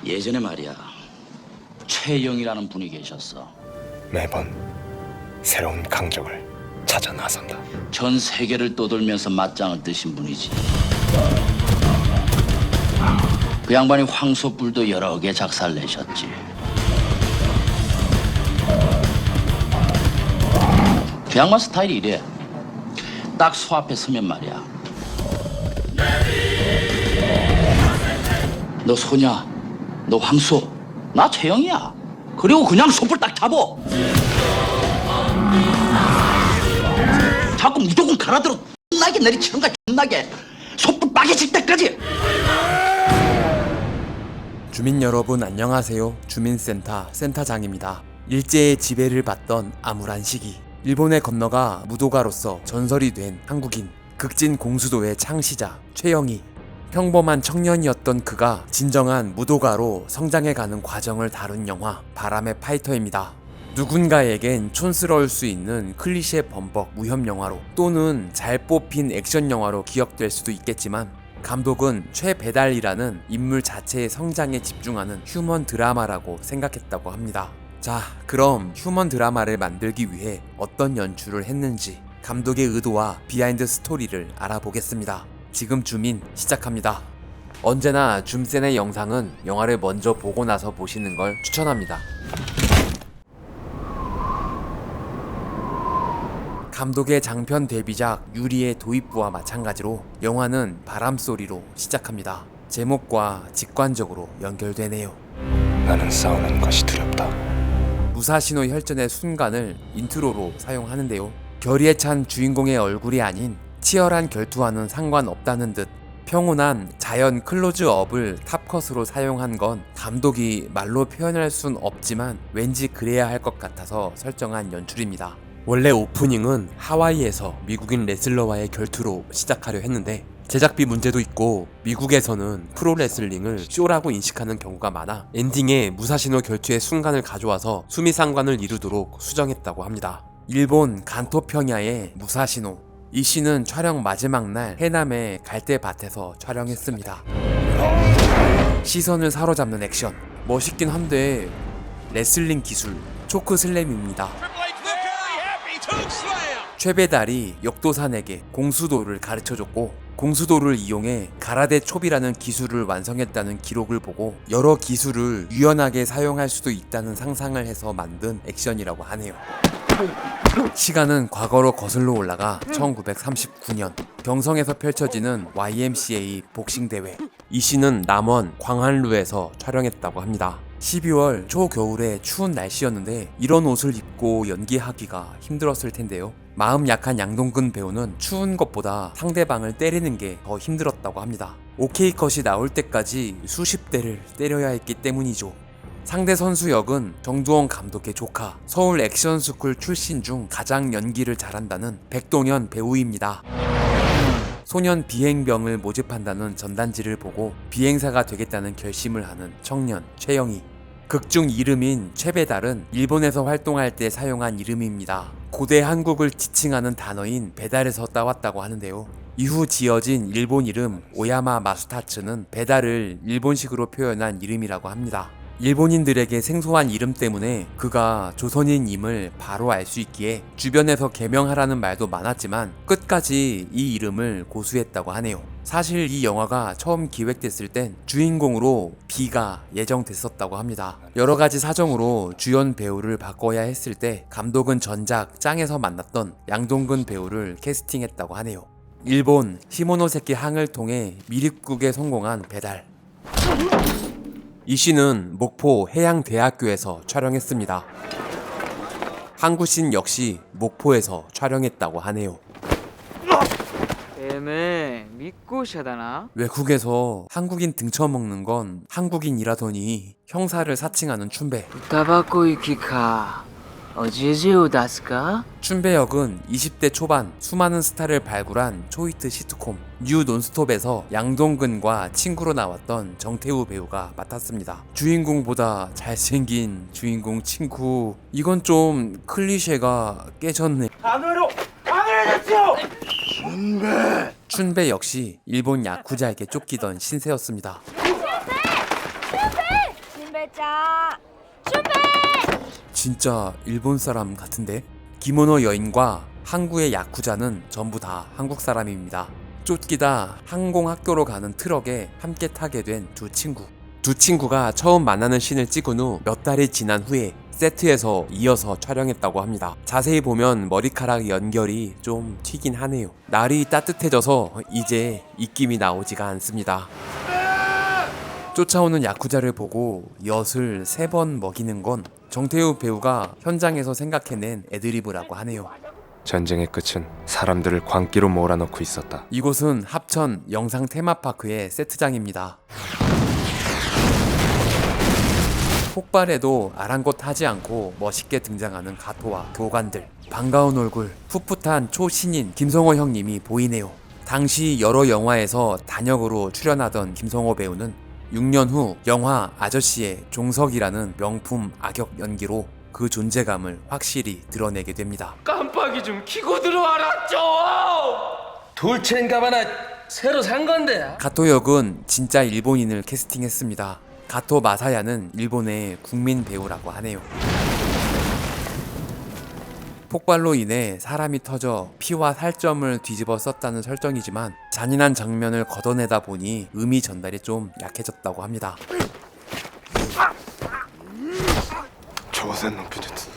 예전에 말이야, 최영이라는 분이 계셨어. 매번 새로운 강적을 찾아 나선다. 전 세계를 떠돌면서 맞짱을 뜨신 분이지. 그 양반이 황소뿔도 여러 개 작살내셨지. 그 양반 스타일이 이래. 딱 소 앞에 서면 말이야, 너 소냐? 너 황소? 나 최영이야. 그리고 그냥 소뿔 딱 잡어. 자꾸 무조건 갈아들어. 나게 내리치는 거야. 나게 소뿔 빠개질 때까지. 주민 여러분 안녕하세요. 주민센터 센터장입니다. 일제의 지배를 받던 암울한 시기, 일본에 건너가 무도가로서 전설이 된 한국인, 극진 공수도의 창시자 최영이. 평범한 청년이었던 그가 진정한 무도가로 성장해가는 과정을 다룬 영화 바람의 파이터입니다. 누군가에겐 촌스러울 수 있는 클리셰 범벅 무협 영화로, 또는 잘 뽑힌 액션 영화로 기억될 수도 있겠지만, 감독은 최배달이라는 인물 자체의 성장에 집중하는 휴먼 드라마라고 생각했다고 합니다. 자, 그럼 휴먼 드라마를 만들기 위해 어떤 연출을 했는지 감독의 의도와 비하인드 스토리를 알아보겠습니다. 지금 주민 시작합니다. 언제나 줌센의 영상은 영화를 먼저 보고 나서 보시는 걸 추천합니다. 감독의 장편 데뷔작 유리의 도입부와 마찬가지로 영화는 바람소리로 시작합니다. 제목과 직관적으로 연결되네요. 나는 싸우는 것이 두렵다. 무사시노 혈전의 순간을 인트로로 사용하는데요. 결의에 찬 주인공의 얼굴이 아닌 치열한 결투와는 상관없다는 듯 평온한 자연 클로즈업을 탑컷으로 사용한 건 감독이 말로 표현할 순 없지만 왠지 그래야 할 것 같아서 설정한 연출입니다. 원래 오프닝은 하와이에서 미국인 레슬러와의 결투로 시작하려 했는데 제작비 문제도 있고 미국에서는 프로레슬링을 쇼라고 인식하는 경우가 많아 엔딩에 무사시노 결투의 순간을 가져와서 수미상관을 이루도록 수정했다고 합니다. 일본 간토 평야의 무사시노, 이 씬은 촬영 마지막 날 해남의 갈대밭에서 촬영했습니다. 시선을 사로잡는 액션, 멋있긴 한데 레슬링 기술 초크슬램입니다. 최배달이 역도산에게 공수도를 가르쳐줬고, 공수도를 이용해 가라데 촉이라는 기술을 완성했다는 기록을 보고 여러 기술을 유연하게 사용할 수도 있다는 상상을 해서 만든 액션이라고 하네요. 시간은 과거로 거슬러 올라가 1939년 경성에서 펼쳐지는 YMCA 복싱 대회. 이 씬은 남원 광안루에서 촬영했다고 합니다. 12월 초겨울의 추운 날씨였는데 이런 옷을 입고 연기하기가 힘들었을 텐데요. 마음 약한 양동근 배우는 추운 것보다 상대방을 때리는 게 더 힘들었다고 합니다. 오케이 컷이 나올 때까지 수십 대를 때려야 했기 때문이죠. 상대 선수 역은 정두원 감독의 조카, 서울 액션스쿨 출신 중 가장 연기를 잘한다는 백동현 배우입니다. 소년 비행병을 모집한다는 전단지를 보고 비행사가 되겠다는 결심을 하는 청년 최영이. 극중 이름인 최배달은 일본에서 활동할 때 사용한 이름입니다. 고대 한국을 지칭하는 단어인 배달에서 따왔다고 하는데요. 이후 지어진 일본 이름 오야마 마스타츠는 배달을 일본식으로 표현한 이름이라고 합니다. 일본인들에게 생소한 이름 때문에 그가 조선인임을 바로 알 수 있기에 주변에서 개명하라는 말도 많았지만 끝까지 이 이름을 고수했다고 하네요. 사실 이 영화가 처음 기획됐을 땐 주인공으로 비가 예정됐었다고 합니다. 여러가지 사정으로 주연 배우를 바꿔야 했을 때 감독은 전작 짱에서 만났던 양동근 배우를 캐스팅했다고 하네요. 일본 시모노세키 항을 통해 미립국에 성공한 배달. 이 씬은 목포 해양대학교에서 촬영했습니다. 항구씬 역시 목포에서 촬영했다고 하네요. てめえ密航者だな。 외국에서 한국인 등쳐먹는 건 한국인이라더니 형사를 사칭하는 춘배. タバコ行きか。おじじを出すか。 춘배 역은 20대 초반 수많은 스타를 발굴한 초히트 시트콤 뉴 논스톱에서 양동근과 친구로 나왔던 정태우 배우가 맡았습니다. 주인공보다 잘생긴 주인공 친구. 이건 좀 클리셰가 깨졌네. 춘배 역시 일본 야쿠자에게 쫓기던 신세였습니다. 후배짱 준비! 진짜 일본 사람 같은데? 기모노 여인과 항구의 야쿠자는 전부 다 한국 사람입니다. 쫓기다 항공학교로 가는 트럭에 함께 타게 된 두 친구. 두 친구가 처음 만나는 씬을 찍은 후 몇 달이 지난 후에 세트에서 이어서 촬영했다고 합니다. 자세히 보면 머리카락 연결이 좀 튀긴 하네요. 날이 따뜻해져서 이제 입김이 나오지가 않습니다. 쫓아오는 야쿠자를 보고 엿을 3번 먹이는 건 정태우 배우가 현장에서 생각해낸 애드리브라고 하네요. 전쟁의 끝은 사람들을 광기로 몰아넣고 있었다. 이곳은 합천 영상 테마파크의 세트장입니다. 폭발에도 아랑곳하지 않고 멋있게 등장하는 가토와 교관들, 반가운 얼굴, 풋풋한 초신인 김성호 형님이 보이네요. 당시 여러 영화에서 단역으로 출연하던 김성호 배우는 6년 후 영화 아저씨의 종석이라는 명품 악역 연기로 그 존재감을 확실히 드러내게 됩니다. 깜빡이 좀 켜고 들어와라 좀! 돌체인 가바나 새로 산 건데. 가토 역은 진짜 일본인을 캐스팅했습니다. 가토 마사야는 일본의 국민 배우라고 하네요. 폭발로 인해 사람이 터져 피와 살점을 뒤집어 썼다는 설정이지만 잔인한 장면을 걷어내다 보니 의미 전달이 좀 약해졌다고 합니다. 조선 놈피jutsu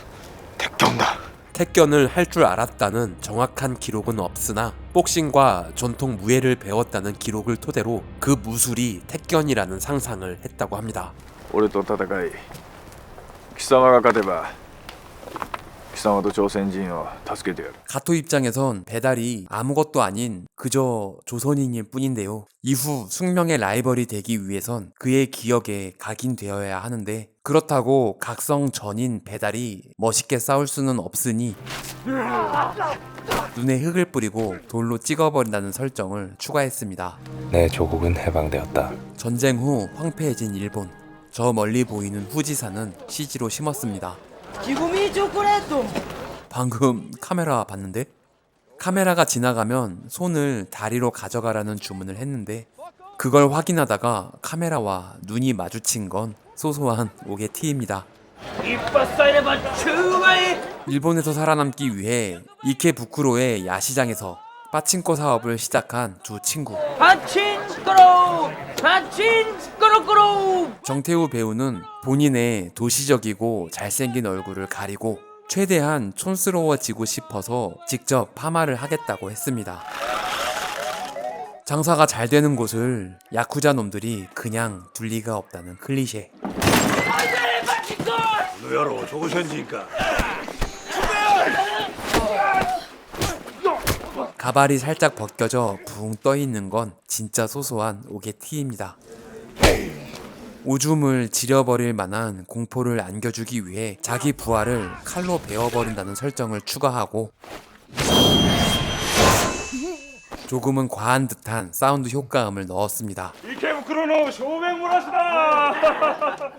택견다. 택견을 할 줄 알았다는 정확한 기록은 없으나 복싱과 전통 무예를 배웠다는 기록을 토대로 그 무술이 택견이라는 상상을 했다고 합니다. 俺と戦い貴様が勝てば貴様と朝鮮人を助けてやる。 가토 입장에선 배달이 아무것도 아닌 그저 조선인일 뿐인데요. 이후 숙명의 라이벌이 되기 위해선 그의 기억에 각인되어야 하는데 그렇다고 각성 전인 배달이 멋있게 싸울 수는 없으니 눈에 흙을 뿌리고 돌로 찍어버린다는 설정을 추가했습니다. 내 조국은 해방되었다. 전쟁 후 황폐해진 일본. 저 멀리 보이는 후지산은 CG로 심었습니다. 기구미 초콜릿! 방금 카메라 봤는데? 카메라가 지나가면 손을 다리로 가져가라는 주문을 했는데 그걸 확인하다가 카메라와 눈이 마주친 건 소소한 오게티입니다. 일본에서 살아남기 위해 이케부쿠로의 야시장에서 빠친코 사업을 시작한 두 친구. 정태우 배우는 본인의 도시적이고 잘생긴 얼굴을 가리고 최대한 촌스러워지고 싶어서 직접 파마를 하겠다고 했습니다. 장사가 잘 되는 곳을 야쿠자 놈들이 그냥 둘 리가 없다는 클리셰. 가발이 살짝 벗겨져 붕 떠있는 건 진짜 소소한 오게티입니다. 오줌을 지려버릴 만한 공포를 안겨주기 위해 자기 부하를 칼로 베어버린다는 설정을 추가하고 조금은 과한 듯한 사운드 효과음을 넣었습니다.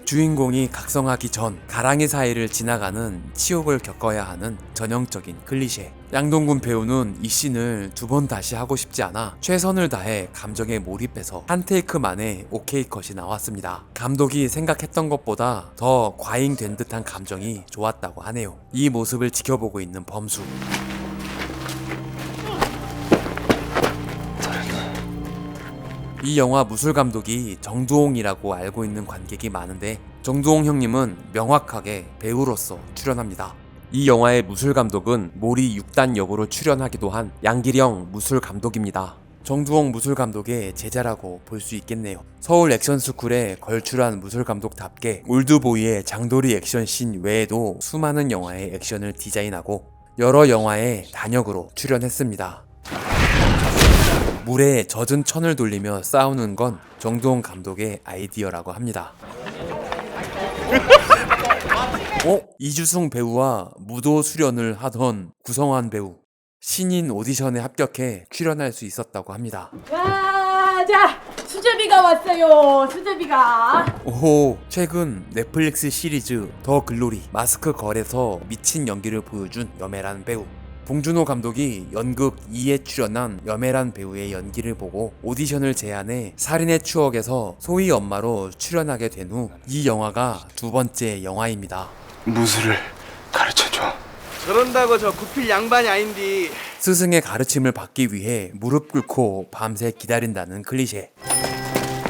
주인공이 각성하기 전 가랑이 사이를 지나가는 치욕을 겪어야 하는 전형적인 클리셰. 양동근 배우는 이 씬을 2번 다시 하고 싶지 않아 최선을 다해 감정에 몰입해서 한 테이크 만에 오케이 컷이 나왔습니다. 감독이 생각했던 것보다 더 과잉된 듯한 감정이 좋았다고 하네요. 이 모습을 지켜보고 있는 범수. 이 영화 무술 감독이 정두홍이라고 알고 있는 관객이 많은데 정두홍 형님은 명확하게 배우로서 출연합니다. 이 영화의 무술 감독은 모리 6단 역으로 출연하기도 한 양기령 무술 감독입니다. 정두홍 무술 감독의 제자라고 볼 수 있겠네요. 서울 액션스쿨에 걸출한 무술 감독답게 올드보이의 장도리 액션씬 외에도 수많은 영화의 액션을 디자인하고 여러 영화의 단역으로 출연했습니다. 물에 젖은 천을 돌리며 싸우는 건 정두홍 감독의 아이디어라고 합니다. 이주승 배우와 무도 수련을 하던 구성환 배우. 신인 오디션에 합격해 출연할 수 있었다고 합니다. 자, 수제비가 왔어요. 수제비가. 오호, 최근 넷플릭스 시리즈 더 글로리 마스크 걸에서 미친 연기를 보여준 여매란 배우. 봉준호 감독이 연극 2에 출연한 염혜란 배우의 연기를 보고 오디션을 제안해 살인의 추억에서 소희 엄마로 출연하게 된 후 이 영화가 두 번째 영화입니다. 무술을 가르쳐줘. 저런다고 저 구필 양반이 아닌디. 스승의 가르침을 받기 위해 무릎 꿇고 밤새 기다린다는 클리셰.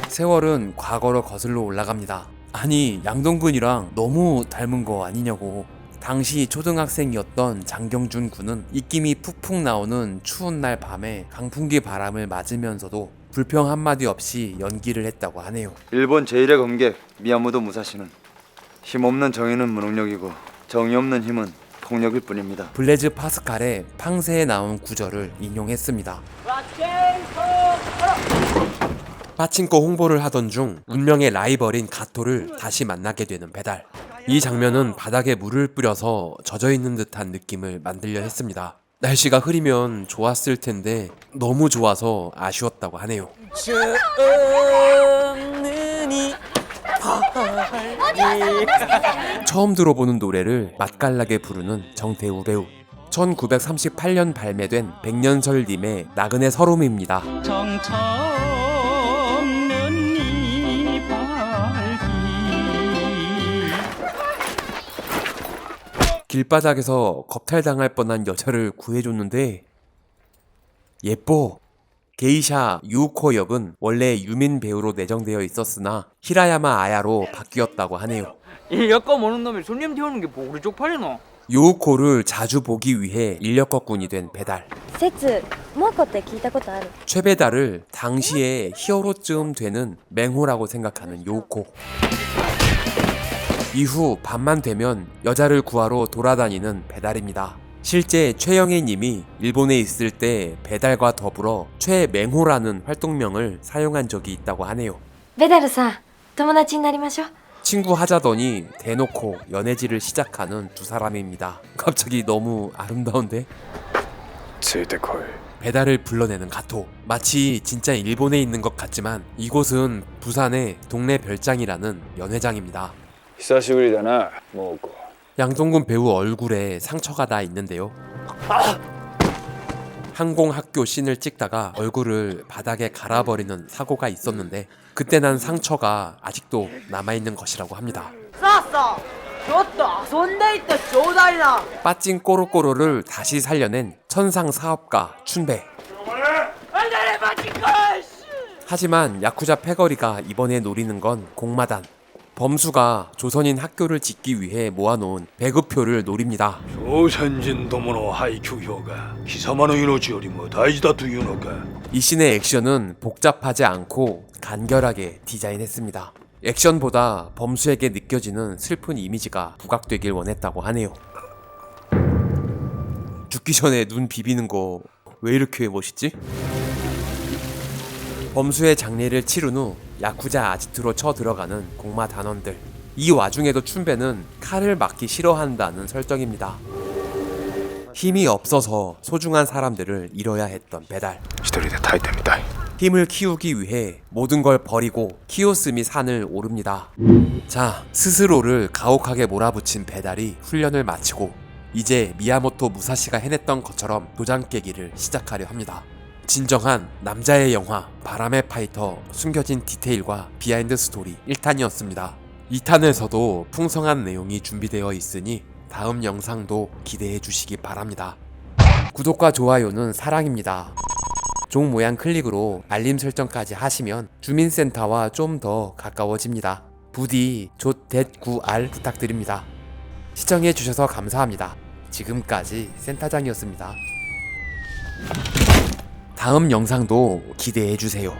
세월은 과거로 거슬러 올라갑니다. 아니, 양동근이랑 너무 닮은 거 아니냐고. 당시 초등학생이었던 장경준 군은 입김이 푹푹 나오는 추운 날 밤에 강풍기 바람을 맞으면서도 불평 한마디 없이 연기를 했다고 하네요. 일본 제1의 검객 미야모토 무사시는 힘없는 정의는 무능력이고 정의 없는 힘은 폭력일 뿐입니다. 블레즈 파스칼의 팡세에 나온 구절을 인용했습니다. 빠친코 홍보를 하던 중 운명의 라이벌인 가토를 다시 만나게 되는 배달. 이 장면은 바닥에 물을 뿌려서 젖어있는 듯한 느낌을 만들려 했습니다. 날씨가 흐리면 좋았을 텐데 너무 좋아서 아쉬웠다고 하네요. 처음 들어보는 노래를 맛깔나게 부르는 정태우 배우. 1938년 발매된 백년설님의 나그네 서름입니다. 길바닥에서 겁탈당할 뻔한 여자를 구해줬는데 예뻐. 게이샤 유우코 역은 원래 유민 배우로 내정되어 있었으나 히라야마 아야로 바뀌었다고 하네요. 이 여권 오는 놈이 손님 태우는 게 뭐 우리 쪽팔리노? 유우코를 자주 보기 위해 인력거꾼이 된 배달. 説モコって聞いたことある 최배달을 당시에 히어로쯤 되는 맹호라고 생각하는 요우코. 이후 밤만 되면 여자를 구하러 돌아다니는 배달입니다. 실제 최영애 님이 일본에 있을 때 배달과 더불어 최맹호라는 활동명을 사용한 적이 있다고 하네요. ベダルさん友達になりましょう 친구 하자더니 대놓고 연애질을 시작하는 두 사람입니다. 갑자기 너무 아름다운데? ついてこい。 배달을 불러내는 가토. 마치 진짜 일본에 있는 것 같지만 이곳은 부산의 동네 별장이라는 연회장입니다. 久しぶりだな、モーコ。 양동근 배우 얼굴에 상처가 나 있는데요. 항공학교 씬을 찍다가 얼굴을 바닥에 갈아버리는 사고가 있었는데 그때 난 상처가 아직도 남아있는 것이라고 합니다. さあさあちょっと遊んでいってちょうだいな 빠찐 꼬로꼬로를 다시 살려낸 천상 사업가 춘배. 하지만 야쿠자 패거리가 이번에 노리는 건 공마단. 범수가 조선인 학교를 짓기 위해 모아놓은 배급표를 노립니다. 朝鮮人どもの配給票が貴様の命よりも大事だというのか。 이 씬의 액션은 복잡하지 않고 간결하게 디자인했습니다. 액션보다 범수에게 느껴지는 슬픈 이미지가 부각되길 원했다고 하네요. 죽기 전에 눈 비비는 거 왜 이렇게 멋있지? 범수의 장례를 치른 후 야쿠자 아지트로 쳐들어가는 공마 단원들. 이 와중에도 춘배는 칼을 맞기 싫어한다는 설정입니다. 힘이 없어서 소중한 사람들을 잃어야 했던 배달. 一人で耐えてみたい。 힘을 키우기 위해 모든 걸 버리고 키오스미 산을 오릅니다. 자, 스스로를 가혹하게 몰아붙인 배달이 훈련을 마치고 이제 미야모토 무사시가 해냈던 것처럼 도장 깨기를 시작하려 합니다. 진정한 남자의 영화 바람의 파이터 숨겨진 디테일과 비하인드 스토리 1탄이었습니다. 2탄에서도 풍성한 내용이 준비되어 있으니 다음 영상도 기대해 주시기 바랍니다. 구독과 좋아요는 사랑입니다. 종 모양 클릭으로 알림 설정까지 하시면 주민센터와 좀 더 가까워집니다. 부디 조-9R 부탁드립니다. 시청해주셔서 감사합니다. 지금까지 센터장이었습니다. 다음 영상도 기대해주세요.